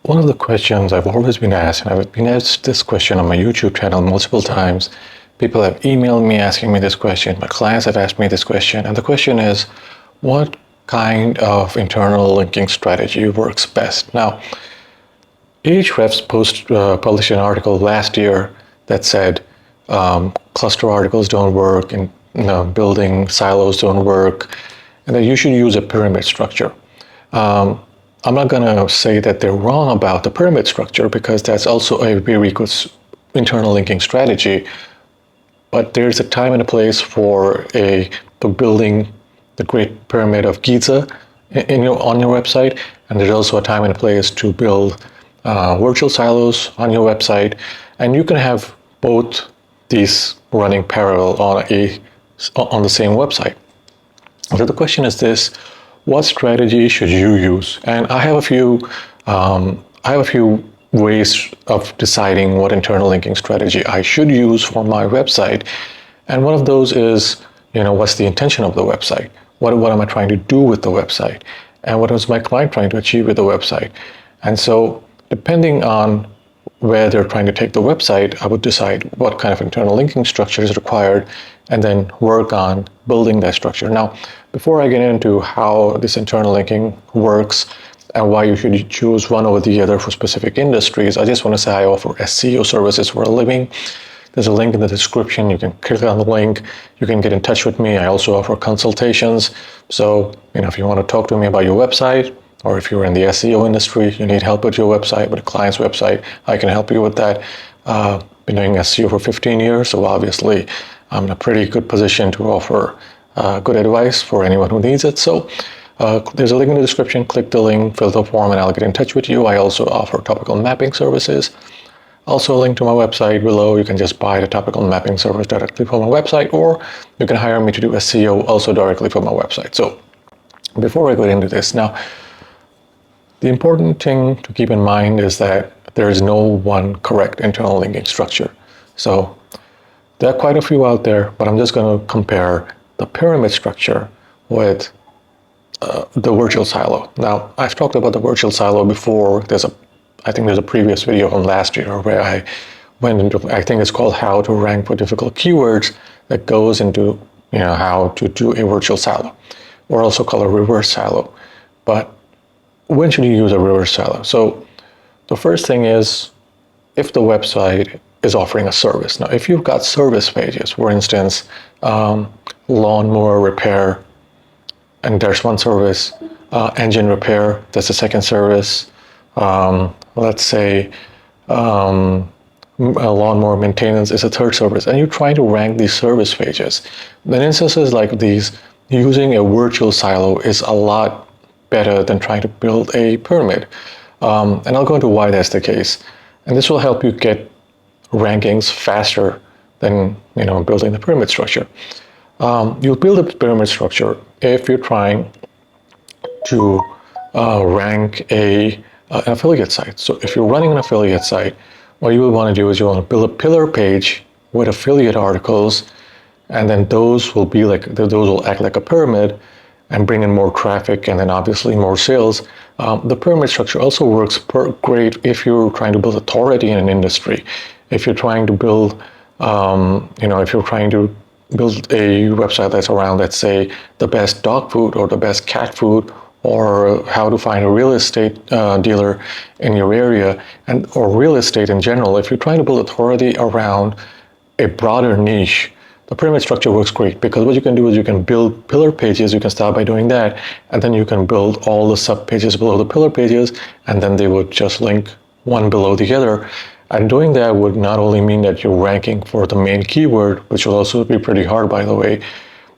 One of the questions I've always been asked, and I've been asked this question on my YouTube channel multiple times. People have emailed me asking me this question. My clients have asked me this question. And the question is, what kind of internal linking strategy works best? Now, Ahrefs published an article last year that said cluster articles don't work and building silos don't work, and that you should use a pyramid structure. I'm not going to say that they're wrong about the pyramid structure, because that's also a very good internal linking strategy. But there's a time and a place for building the Great Pyramid of Giza on your website, and there's also a time and a place to build virtual silos on your website, and you can have both these running parallel on the same website. So the question is this: what strategy should you use? And I have a few ways of deciding what internal linking strategy I should use for my website. And one of those is, what's the intention of the website? What am I trying to do with the website? And what is my client trying to achieve with the website? And so, depending on where they're trying to take the website, I would decide what kind of internal linking structure is required, and then work on building that structure. Now, before I get into how this internal linking works and why you should choose one over the other for specific industries, I just want to say I offer SEO services for a living. There's a link in the description. You can click on the link. You can get in touch with me. I also offer consultations. So, if you want to talk to me about your website, or if you're in the SEO industry, you need help with your website, with a client's website, I can help you with that. Been doing SEO for 15 years, so obviously I'm in a pretty good position to offer good advice for anyone who needs it. So there's a link in the description. Click the link, fill the form, and I'll get in touch with you. I also offer topical mapping services. Also a link to my website below. You can just buy the topical mapping service directly from my website, or you can hire me to do SEO also directly from my website. So before I go into this, now, the important thing to keep in mind is that there is no one correct internal linking structure. So there are quite a few out there, but I'm just going to compare the pyramid structure with the virtual silo. Now, I've talked about the virtual silo before. I think there's a previous video from last year where I went into, I think it's called How to Rank for Difficult Keywords, that goes into how to do a virtual silo, or also called a reverse silo. But when should you use a reverse silo? So the first thing is, if the website is offering a service. Now, if you've got service pages, for instance, lawnmower repair, and there's one service, engine repair, that's the second service. Let's say lawnmower maintenance is a third service, and you're trying to rank these service pages. In instances like these, using a virtual silo is a lot better than trying to build a pyramid. And I'll go into why that's the case. And this will help you get rankings faster than building the pyramid structure. You'll build a pyramid structure if you're trying to rank an affiliate site. So if you're running an affiliate site, what you will want to do is you want to build a pillar page with affiliate articles, and then those will act like a pyramid and bring in more traffic, and then obviously more sales. The pyramid structure also works great if you're trying to build authority in an industry. If you're trying to build, if you're trying to build a website that's around, let's say, the best dog food or the best cat food, or how to find a real estate dealer in your area, or real estate in general. If you're trying to build authority around a broader niche, the pyramid structure works great, because what you can do is you can build pillar pages. You can start by doing that, and then you can build all the sub pages below the pillar pages, and then they would just link one below the other. And doing that would not only mean that you're ranking for the main keyword, which will also be pretty hard, by the way,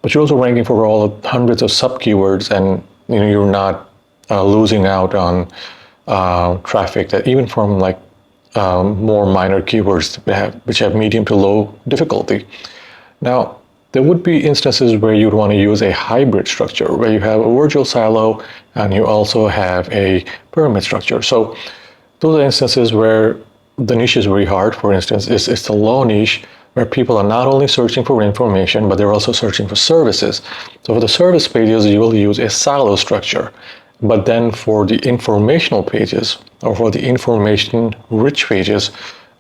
but you're also ranking for all hundreds of sub keywords, and you're not losing out on traffic that even from more minor keywords which have medium to low difficulty. Now, there would be instances where you'd want to use a hybrid structure, where you have a virtual silo and you also have a pyramid structure. So those are instances where the niche is very hard. For instance, it's the low niche, where people are not only searching for information, but they're also searching for services. So for the service pages, you will use a silo structure. But then for the informational pages or for the information-rich pages,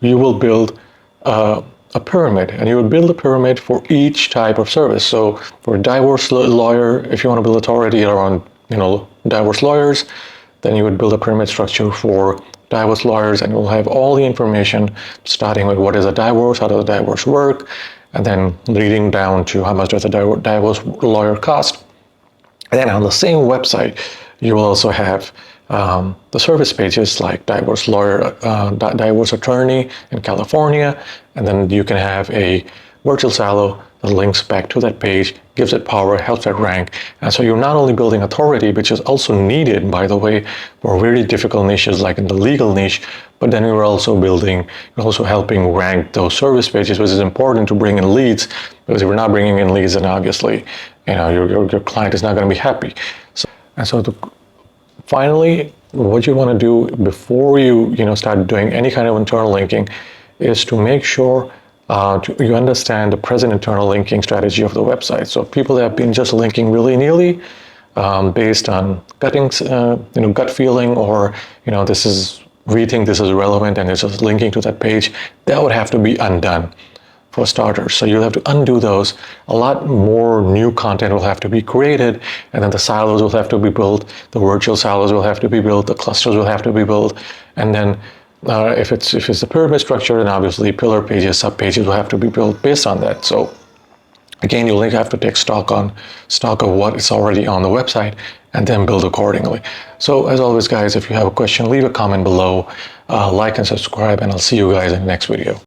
you will build a pyramid, and you would build a pyramid for each type of service. So for a divorce lawyer, if you want to build authority around, divorce lawyers, then you would build a pyramid structure for divorce lawyers, and you'll have all the information starting with what is a divorce, how does a divorce work, and then leading down to how much does a divorce lawyer cost. And then on the same website, you will also have the service pages like divorce lawyer, divorce attorney in California, and then you can have a virtual silo that links back to that page, gives it power, helps it rank. And so you're not only building authority, which is also needed, by the way, for really difficult niches like in the legal niche, but then you're also helping rank those service pages, which is important to bring in leads, because if you're not bringing in leads, then obviously, your client is not going to be happy. Finally, what you want to do before you start doing any kind of internal linking is to make sure you understand the present internal linking strategy of the website. So people have been just linking willy-nilly based on gut feeling, or we think this is relevant and it's just linking to that page. That would have to be undone for starters. So you'll have to undo those. A lot more new content will have to be created, and then the silos will have to be built, the virtual silos will have to be built, the clusters will have to be built, and then if it's a pyramid structure, then obviously pillar pages, sub pages will have to be built based on that. So again, you'll have to take stock of what is already on the website and then build accordingly. So as always, guys, if you have a question, leave a comment below, like and subscribe, and I'll see you guys in the next video.